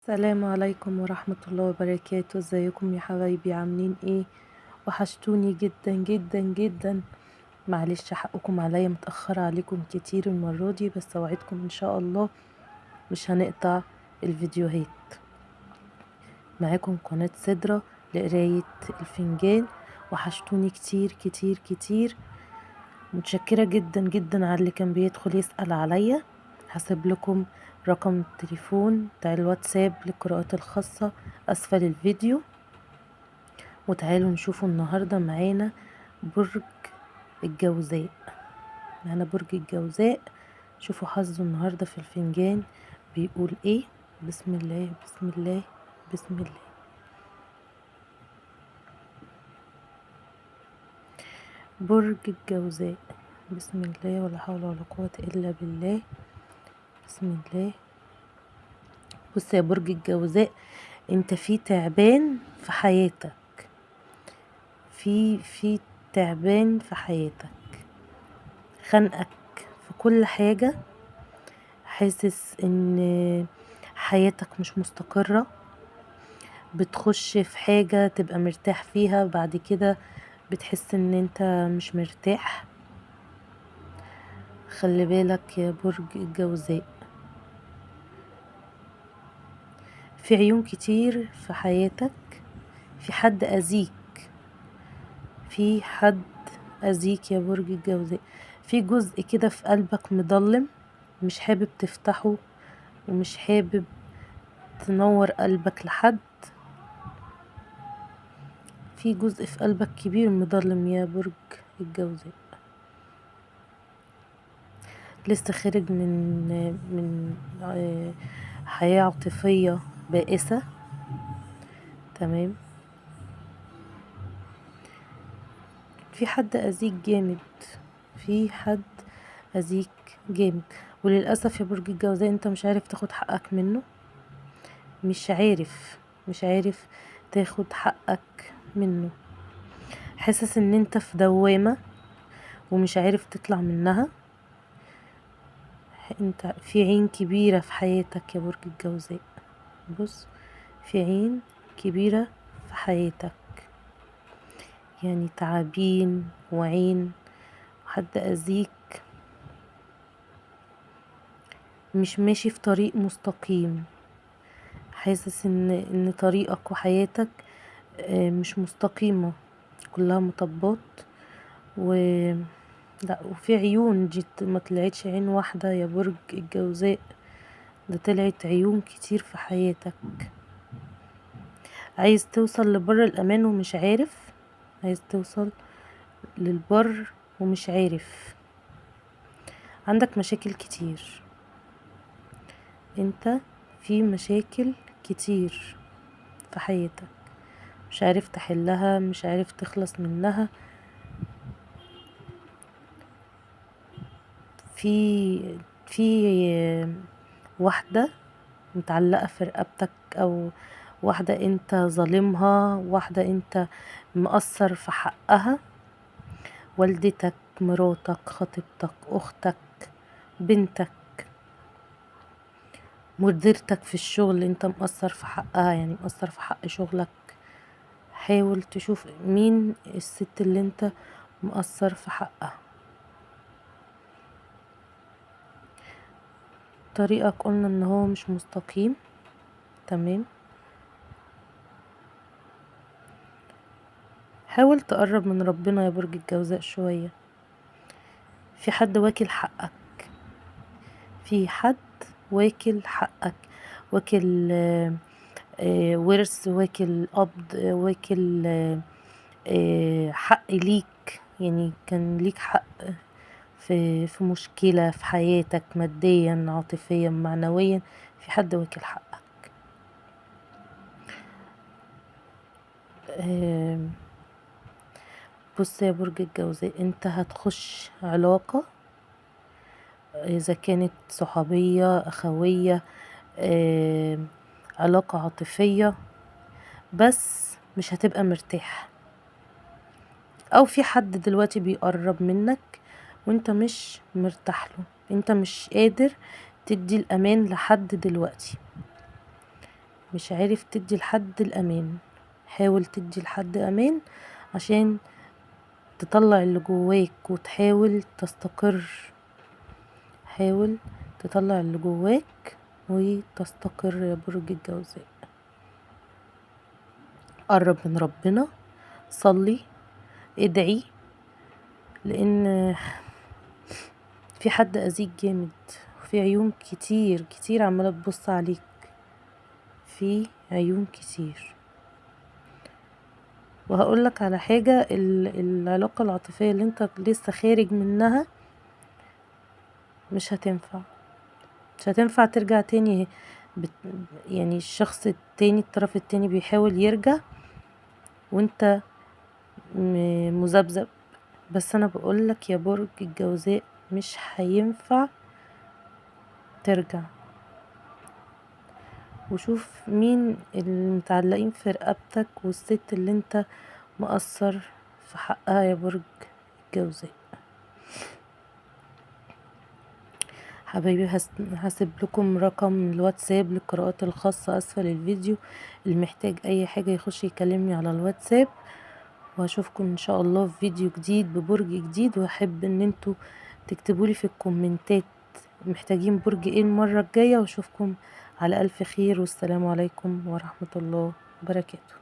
السلام عليكم ورحمة الله وبركاته. ازيكم يا حبايبي؟ عاملين ايه؟ وحشتوني جدا جدا جدا. معلش حقكم عليا، متأخرة عليكم كتير المرة دي، بس اوعدكم ان شاء الله مش هنقطع الفيديوهات. معاكم قناة سدرة لقراية الفنجان. وحشتوني كتير كتير كتير. متشكرة جدا جدا على اللي كان بيدخل يسأل عليا. هسيب لكم رقم التليفون بتاع الواتساب للقراءات الخاصة أسفل الفيديو. وتعالوا نشوفوا النهاردة معانا برج الجوزاء. برج الجوزاء. شوفوا حظه النهاردة في الفنجان بيقول ايه. بسم الله بسم الله بسم الله. برج الجوزاء. بسم الله، ولا حول ولا قوة إلا بالله. بسم الله. بص يا برج الجوزاء، انت في تعبان في حياتك. في تعبان في حياتك، خانقك في كل حاجة. حاسس ان حياتك مش مستقرة. بتخش في حاجة تبقى مرتاح فيها، بعد كده بتحس ان انت مش مرتاح. خلي بالك يا برج الجوزاء، في عيون كتير في حياتك. في حد أذيك، في حد أذيك يا برج الجوزاء. في جزء كده في قلبك مضلم، مش حابب تفتحه ومش حابب تنور قلبك لحد. في جزء في قلبك كبير مضلم يا برج الجوزاء. لسه خارج من حياة عاطفية بائسة. تمام. في حد أذيك جامد، في حد أذيك جامد. وللأسف يا برج الجوزاء انت مش عارف تاخد حقك منه. مش عارف تاخد حقك منه. حاسس ان انت في دوامة ومش عارف تطلع منها. انت في عين كبيرة في حياتك يا برج الجوزاء. بص، في عين كبيرة في حياتك، يعني تعابين وعين. حد أذيك، مش ماشي في طريق مستقيم. حاسس ان طريقك وحياتك مش مستقيمة، كلها مطبات و لا. وفي عيون جيت، ما طلعتش عين واحدة يا برج الجوزاء، ده طلعت عيون كتير في حياتك. عايز توصل لبر الأمان ومش عارف. عايز توصل للبر ومش عارف. عندك مشاكل كتير، انت في مشاكل كتير في حياتك، مش عارف تحلها، مش عارف تخلص منها. في واحدة متعلقة في رقبتك، او واحدة انت ظالمها، واحدة انت مقصر في حقها. والدتك، مراتك، خطيبتك، اختك، بنتك، مديرتك في الشغل انت مقصر في حقها، يعني مقصر في حق شغلك. حاول تشوف مين الست اللي انت مقصر في حقها. طريقك قلنا ان هو مش مستقيم. تمام. حاول تقرب من ربنا يا برج الجوزاء شوية. في حد واكل حقك، في حد واكل حقك، واكل ورث، واكل قبض، واكل حق ليك. يعني كان ليك حق في مشكلة في حياتك، ماديا عاطفيا معنويا. في حد واكل حقك. بص يا برج الجوزاء، انت هتخش علاقة، اذا كانت صحوبية، اخوية، علاقة عاطفية، بس مش هتبقى مرتاح. او في حد دلوقتي بيقرب منك وانت مش مرتاح له، انت مش قادر تدي الامان لحد دلوقتي. مش عارف تدي لحد الامان. حاول تدي لحد امان عشان تطلع اللي جواك وتحاول تستقر. حاول تطلع اللي جواك وتستقر يا برج الجوزاء. قرب من ربنا، صلي، ادعي، لان في حد اذيك جامد، وفي عيون كتير كتير عمالة تبص عليك، في عيون كتير. وهقولك على حاجة، العلاقة العاطفية اللي انت لسه خارج منها مش هتنفع، مش هتنفع ترجع تاني. بت يعني الشخص التاني، الطرف التاني بيحاول يرجع وانت مذبذب. بس انا بقولك يا برج الجوزاء مش هينفع ترجع. وشوف مين المتعلقين في رقبتك والست اللي انت مقصر في حقها يا برج الجوزاء. حبايبي هسيب لكم رقم الواتساب للقراءات الخاصة اسفل الفيديو، اللي محتاج اي حاجة يخش يكلمني على الواتساب. واشوفكم ان شاء الله في فيديو جديد ببرج جديد. واحب ان انتوا تكتبولي في الكومنتات محتاجين برج ايه المرة الجاية. واشوفكم على الف خير، والسلام عليكم ورحمة الله وبركاته.